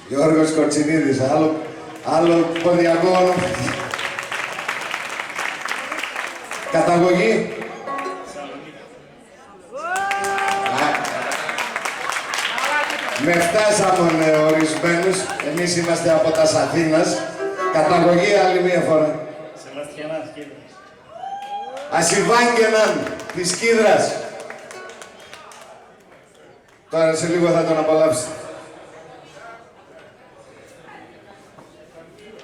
Γιώργος Κορτσινίδης, άλλο ποδιακό όνομα. Καταγωγή. Με φτάσαμε ορισμένους, εμείς είμαστε από τα Αθήνας. Καταγωγή άλλη μία φορά. Σεβαστιανάς, Κίδρας. Ασιβάγγεναν της Κίδρας. Τώρα σε λίγο θα τον απολαύσετε.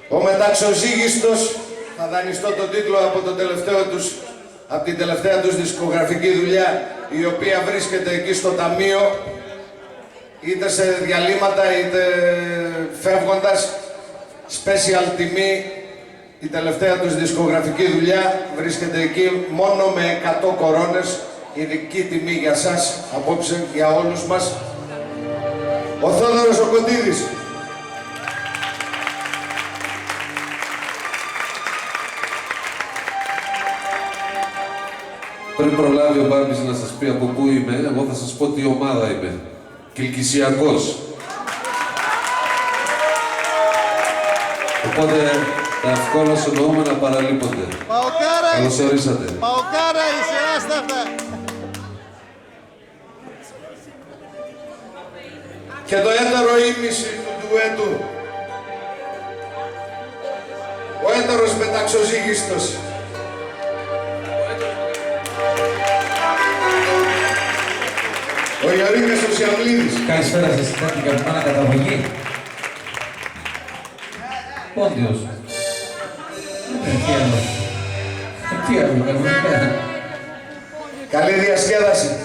Ο μεταξοζύγιστος, θα δανειστώ τον τίτλο από την τελευταία τους δισκογραφική δουλειά, η οποία βρίσκεται εκεί στο ταμείο, είτε σε διαλύματα είτε φεύγοντας, special τιμή, η τελευταία τους δισκογραφική δουλειά βρίσκεται εκεί μόνο με 100 κορώνες, ειδική τιμή για σας απόψε, για όλους μας. Ο Θόδωρος ο Κοντίδης. Πριν προλάβει ο Μπάρμπης να σας πει από πού είμαι, εγώ θα σας πω τι ομάδα είμαι. Κιλκυσιακός. Οπότε, τα ευκόλως εννοούμε να παραλείπονται. Παοκάρα Καλώς είσαι. ορίσατε. Παοκάρα είσαι, άστα αυτά. Και το έτερο ήμιση του ντουέτου. Ο έτερος μεταξοζύγιστος. Ο Ιωρίκας ο Σιαβλίδης. Καλησπέρα σας, κάτι αγαπημένα καταγωγή. Πόντιος. Τι άλλο, καλησπέρα. Καλή διασκέδαση.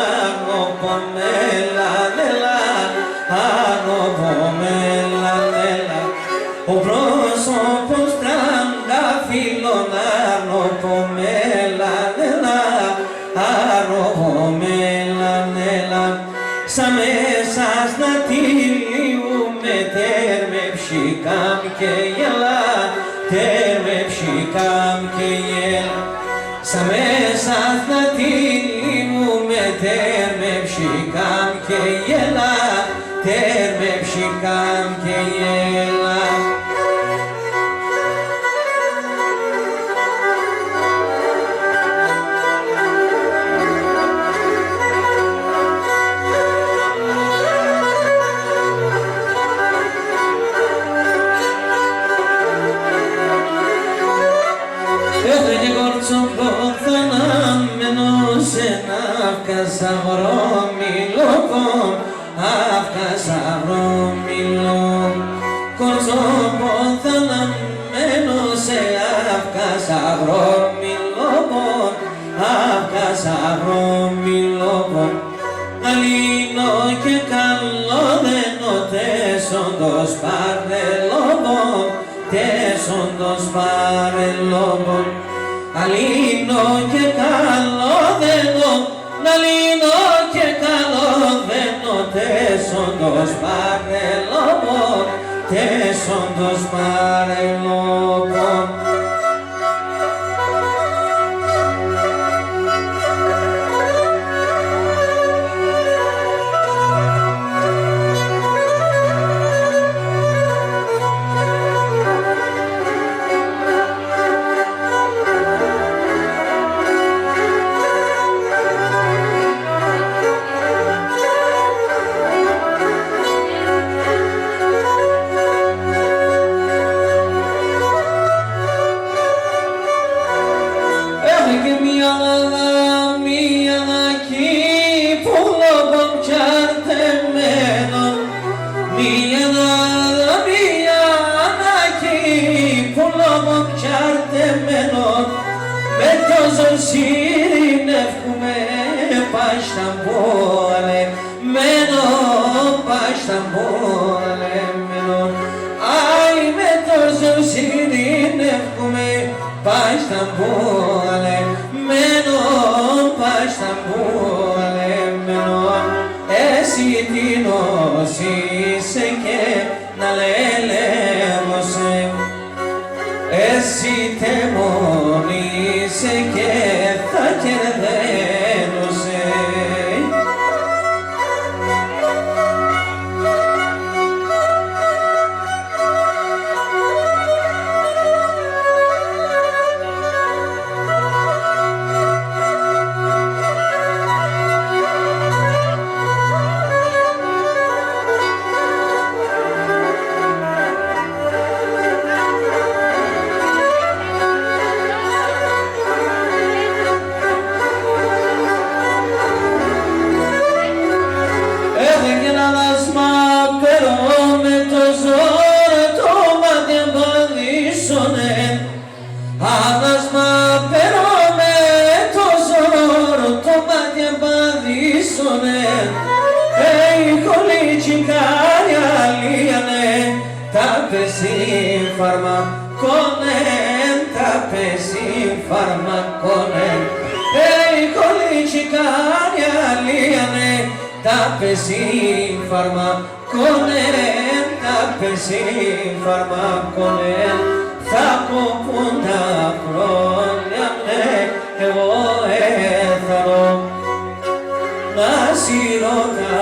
ανοπομέλα, νέλα, ανοπομέλα, νέλα. Ο πρόσωπος τρανταφύλλων, ανοπομέλα, νέλα, ανοπομέλα, νέλα. Σαν μέσας να τυλιούμε τέρμε ψηκάμ και γελά, τέρμε ψηκάμ και γελά. Σαν μέσας να τυλιούμε τέρμε ψηκάμ και γελά, τέρμε ψηκάμ και γελά. Αύκασα βρώμιλο, αύκασα βρώμιλο. Κορτσοπόθαναμμένο σε αύκασα βρώμιλο, αύκασα βρώμιλο. Γαλήνο και καλό δένο τέσσοντος παρελόμπο, τέσσοντος παρελόμπο. Γαλήνο και καλό δένο, γαλήνο και καλό δένο τέσσοντος παρελόμπο, τέσσοντος παρελόμπο. Συρινεύκουμε πασταμπόλε μένω, πασταμπόλε μένω. Άι με τόσο συρινεύκουμε πασταμπόλε μένω, πασταμπόλε μένω. Εσύ τι νοσείσαι και να λελέμωσε, εσύ τεμονείσαι και θα κερδένωσε. Θα κοπούν τα χρόνια, ναι, εγώ έθαρω να σύρω τα